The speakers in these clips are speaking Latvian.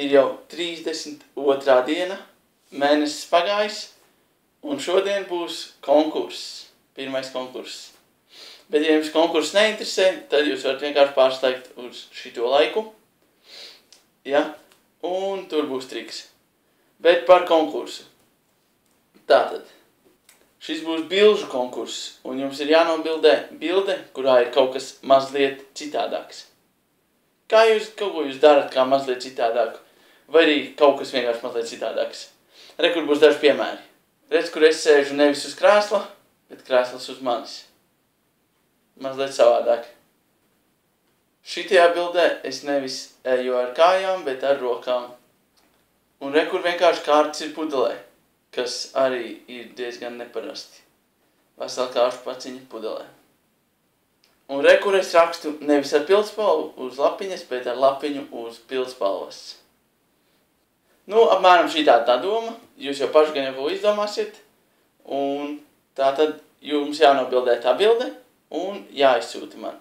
ir jau 32. diena, mēnesis pagājis, un šodien būs konkurss, pirmais konkurss. Bet, ja jums konkurss neinteresē, tad jūs varat vienkārši pārslēgt uz šito laiku, ja, un tur būs triks. Bet par konkursu. Tātad, šis būs bilžu konkurss, un jums ir jānobildē bilde, kurā ir kaut kas mazliet citādāks. Kaut ko jūs darat kā mazliet citādāku, vai arī kaut kas vienkārši mazliet citādāks. Re, kur būs daži piemēri. Redz, kur es sēžu nevis uz krēsla, bet krēsls uz manis. Mazliet savādāk. Šitajā bildē es nevis eju ar kājām, bet ar rokām. Un re, kur vienkārši kārtas ir pudelē, kas arī ir diezgan neparasti. Vesela kāršu paciņa pudelē. Un re, kur es rakstu nevis ar pildspalvu uz lapiņas, bet ar lapiņu uz pildspalvas. Nu, apmēram šitā tā doma. Jūs jau paši gan jau izdomāsiet. Un tā tad jums jānobildē tā bilde un jāizsūta man.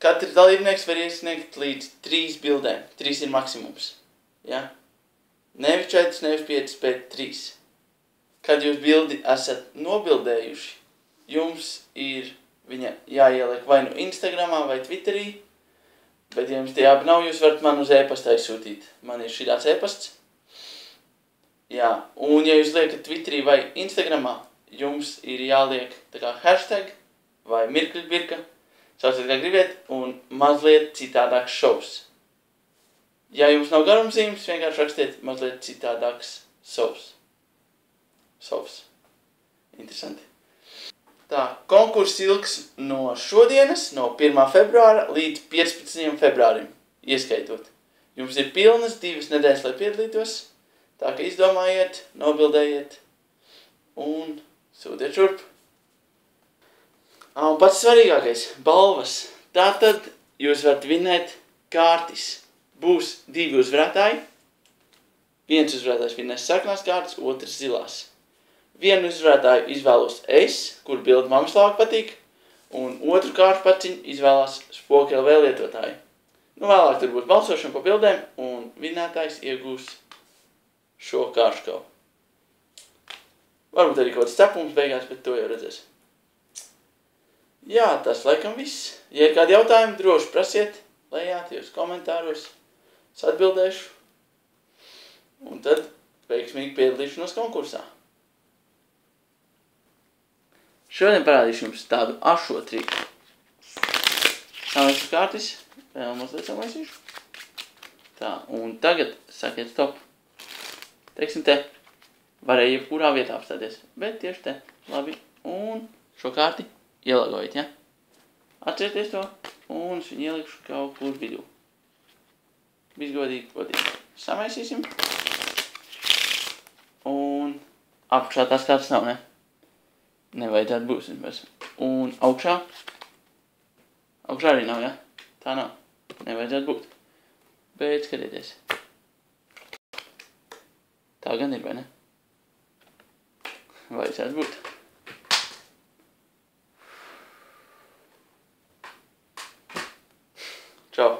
Katrs dalībnieks var iesniegt līdz 3 bildēm. 3 ir maksimums. Ja? Nevis 4, nevis 5, bet 3. Kad jūs bildi esat nobildējuši, jums ir viņa jāieliek vai nu Instagramā vai Twitterī, bet ja jums tie abi nav, jūs varat man uz e-pasta aizsūtīt. Man ir šitāds e-pasts. Jā, un ja jūs liekat Twitterī vai Instagramā, jums ir jāliek tā kā hashtag vai mirkļbirka, sauciet kā gribiet, un mazliet citādāks šovs. Ja jums nav garumzīmes, vienkārši rakstiet mazliet citādāks šovs. Šovs. Interesanti. Tā, konkurss ilgs no šodienas, no 1. februāra līdz 15. februārim, ieskaitot. Jums ir pilnas 2 nedēļas, lai piedalītos, tā ka izdomājiet, nobildējiet un sūtiet šurp. Un pats svarīgākais – balvas. Tātad jūs varat vinēt kārtis. Būs 2 uzvarētāji. Viens uzvarētājs vinēs sarkanās kārtas, otrs zilās. Vienu uzvarētāju izvēlos es, kur bildi mammas labāk patīk, un otru kārtu paciņu izvēlās Spoke.lv lietotāji. Nu, vēlāk tur būs balsošana pa bildēm, un vinētājs iegūs šo kāršu kaut. Varbūt arī kaut kāds cepums beigās, bet to jau redzēs. Jā, tas laikam viss. Ja ir kādi jautājumi, droši prasiet lejā, tajos komentāros. Es atbildēšu. Un tad veiksmīgi piedalīšanos konkursā. Šodien parādīšu jums tādu ašo triku. Samaisu kārtis, vēl mazliet samaisīšu. Tā, un tagad sakiet stop. Teiksim te, varēja jebkurā vietā apstāties, bet tieši te, labi, un šo kārti ielagojat, ja? Atcerieties to, un es viņu ielikšu kaut kur vidū. Visgodīgi, godīgi. Samaisīsim. Un apakšā tās kārtas nav, ne? Nevajadzētu būs vismaz. Un augšā. Augšā arī nav, ja? Tā nav. Nevajadzētu būt. Bet skatieties. Tā gan ir, vai ne? Vajadzētu būt. Čau.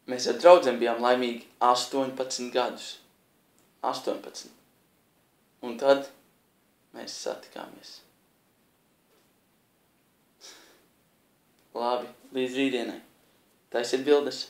Mēs ar draudzēm bijām laimīgi 18 gadus. 18. Un tad mēs satikāmies. Labi, līdz rītdienai. Taisiet bildes.